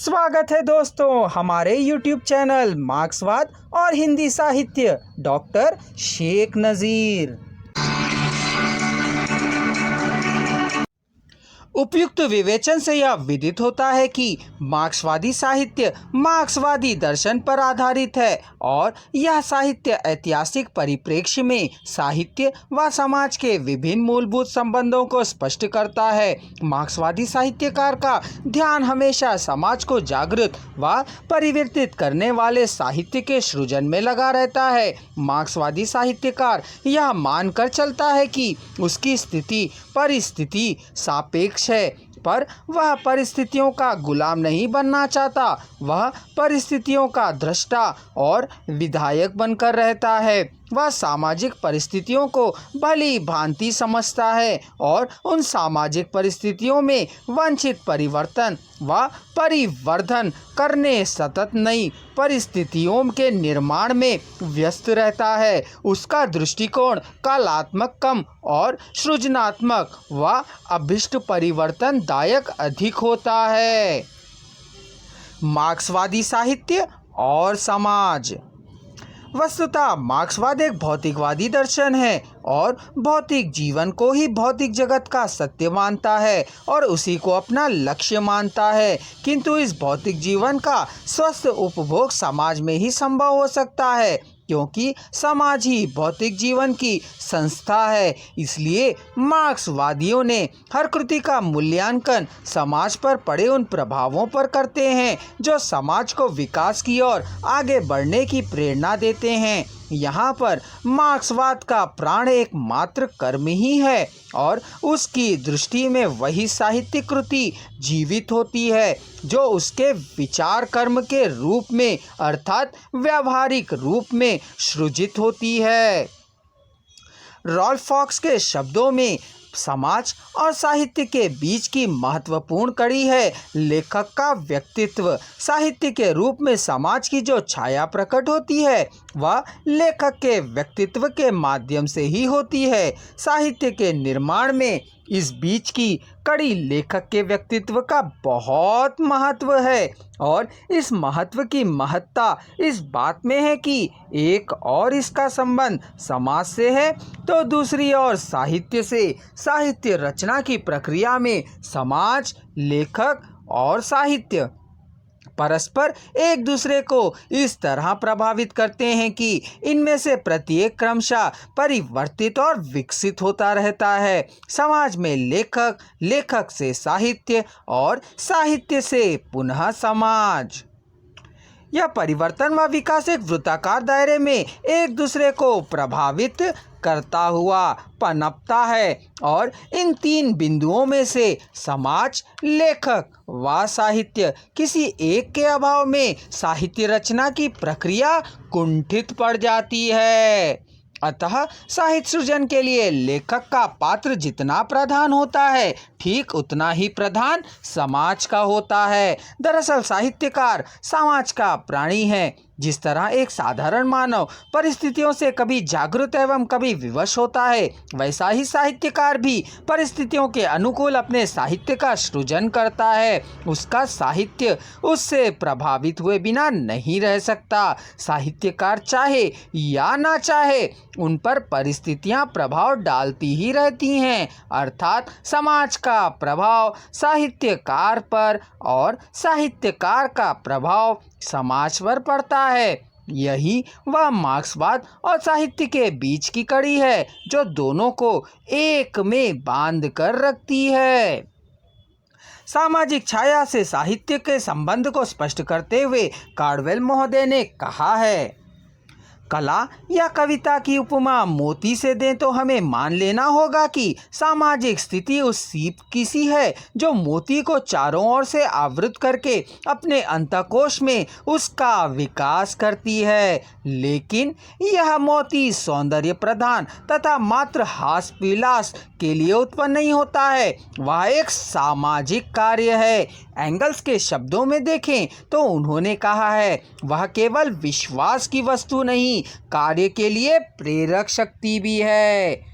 स्वागत है दोस्तों हमारे YouTube चैनल मार्क्सवाद और हिंदी साहित्य डॉक्टर शेख नज़ीर। उपयुक्त विवेचन से यह विदित होता है कि मार्क्सवादी साहित्य मार्क्सवादी दर्शन पर आधारित है और यह साहित्य ऐतिहासिक परिप्रेक्ष्य में साहित्य व समाज के विभिन्न मूलभूत संबंधों को स्पष्ट करता है। मार्क्सवादी साहित्यकार का ध्यान हमेशा समाज को जागृत व परिवर्तित करने वाले साहित्य के सृजन में लगा रहता है। मार्क्सवादी साहित्यकार यह मानकर चलता है कि उसकी स्थिति परिस्थिति सापेक्ष है, पर वह परिस्थितियों का गुलाम नहीं बनना चाहता। वह परिस्थितियों का दृष्टा और विधायक बनकर रहता है। वह सामाजिक परिस्थितियों को भली भांति समझता है और उन सामाजिक परिस्थितियों में वांछित परिवर्तन व परिवर्धन करने सतत नई परिस्थितियों के निर्माण में व्यस्त रहता है। उसका दृष्टिकोण कलात्मक कम और सृजनात्मक व अभिष्ट परिवर्तन दायक अधिक होता है। मार्क्सवादी साहित्य और समाज। वस्तुतः मार्क्सवाद एक भौतिकवादी दर्शन है और भौतिक जीवन को ही भौतिक जगत का सत्य मानता है और उसी को अपना लक्ष्य मानता है। किंतु इस भौतिक जीवन का स्वस्थ उपभोग समाज में ही संभव हो सकता है, क्योंकि समाज ही भौतिक जीवन की संस्था है। इसलिए मार्क्सवादियों ने हर कृति का मूल्यांकन समाज पर पड़े उन प्रभावों पर करते हैं जो समाज को विकास की ओर आगे बढ़ने की प्रेरणा देते हैं। यहाँ पर मार्क्सवाद का प्राण एकमात्र कर्म ही है और उसकी दृष्टि में वही साहित्यिक कृति जीवित होती है जो उसके विचार कर्म के रूप में अर्थात व्यावहारिक रूप में सृजित होती है। रॉल्फ फॉक्स के शब्दों में समाज और साहित्य के बीच की महत्वपूर्ण कड़ी है लेखक का व्यक्तित्व। साहित्य के रूप में समाज की जो छाया प्रकट होती है वह लेखक के व्यक्तित्व के माध्यम से ही होती है। साहित्य के निर्माण में इस बीच की कड़ी लेखक के व्यक्तित्व का बहुत महत्व है और इस महत्व की महत्ता इस बात में है कि एक और इसका संबंध समाज से है तो दूसरी ओर साहित्य से। साहित्य रचना की प्रक्रिया में समाज, लेखक और साहित्य परस्पर एक दूसरे को इस तरह प्रभावित करते हैं कि इनमें से प्रत्येक क्रमशः परिवर्तित और विकसित होता रहता है। समाज में लेखक, लेखक से साहित्य और साहित्य से पुनः समाज। यह परिवर्तन व विकास एक वृत्ताकार दायरे में एक दूसरे को प्रभावित करता हुआ पनपता है और इन तीन बिंदुओं में से समाज, लेखक व साहित्य किसी एक के अभाव में साहित्य रचना की प्रक्रिया कुंठित पड़ जाती है। अतः साहित्य सृजन के लिए लेखक का पात्र जितना प्रधान होता है ठीक उतना ही प्रधान समाज का होता है। दरअसल साहित्यकार समाज का प्राणी है। जिस तरह एक साधारण मानव परिस्थितियों से कभी जागृत एवं कभी विवश होता है, वैसा ही साहित्यकार भी परिस्थितियों के अनुकूल अपने साहित्य का सृजन करता है। उसका साहित्य उससे प्रभावित हुए बिना नहीं रह सकता। साहित्यकार चाहे या ना चाहे उन पर परिस्थितियां प्रभाव डालती ही रहती हैं, अर्थात समाज का प्रभाव साहित्यकार पर और साहित्यकार का प्रभाव समाज पर पड़ता है। यही वह मार्क्सवाद और साहित्य के बीच की कड़ी है जो दोनों को एक में बांध कर रखती है। सामाजिक छाया से साहित्य के संबंध को स्पष्ट करते हुए कार्डवेल महोदय ने कहा है, कला या कविता की उपमा मोती से दें तो हमें मान लेना होगा कि सामाजिक स्थिति उस सीप की सी है जो मोती को चारों ओर से आवृत करके अपने अंतःकोश में उसका विकास करती है। लेकिन यह मोती सौंदर्य प्रधान तथा मात्र हास विलास के लिए उत्पन्न नहीं होता है, वह एक सामाजिक कार्य है। एंगल्स के शब्दों में देखें तो उन्होंने कहा है, वह केवल विश्वास की वस्तु नहीं कार्य के लिए प्रेरक शक्ति भी है।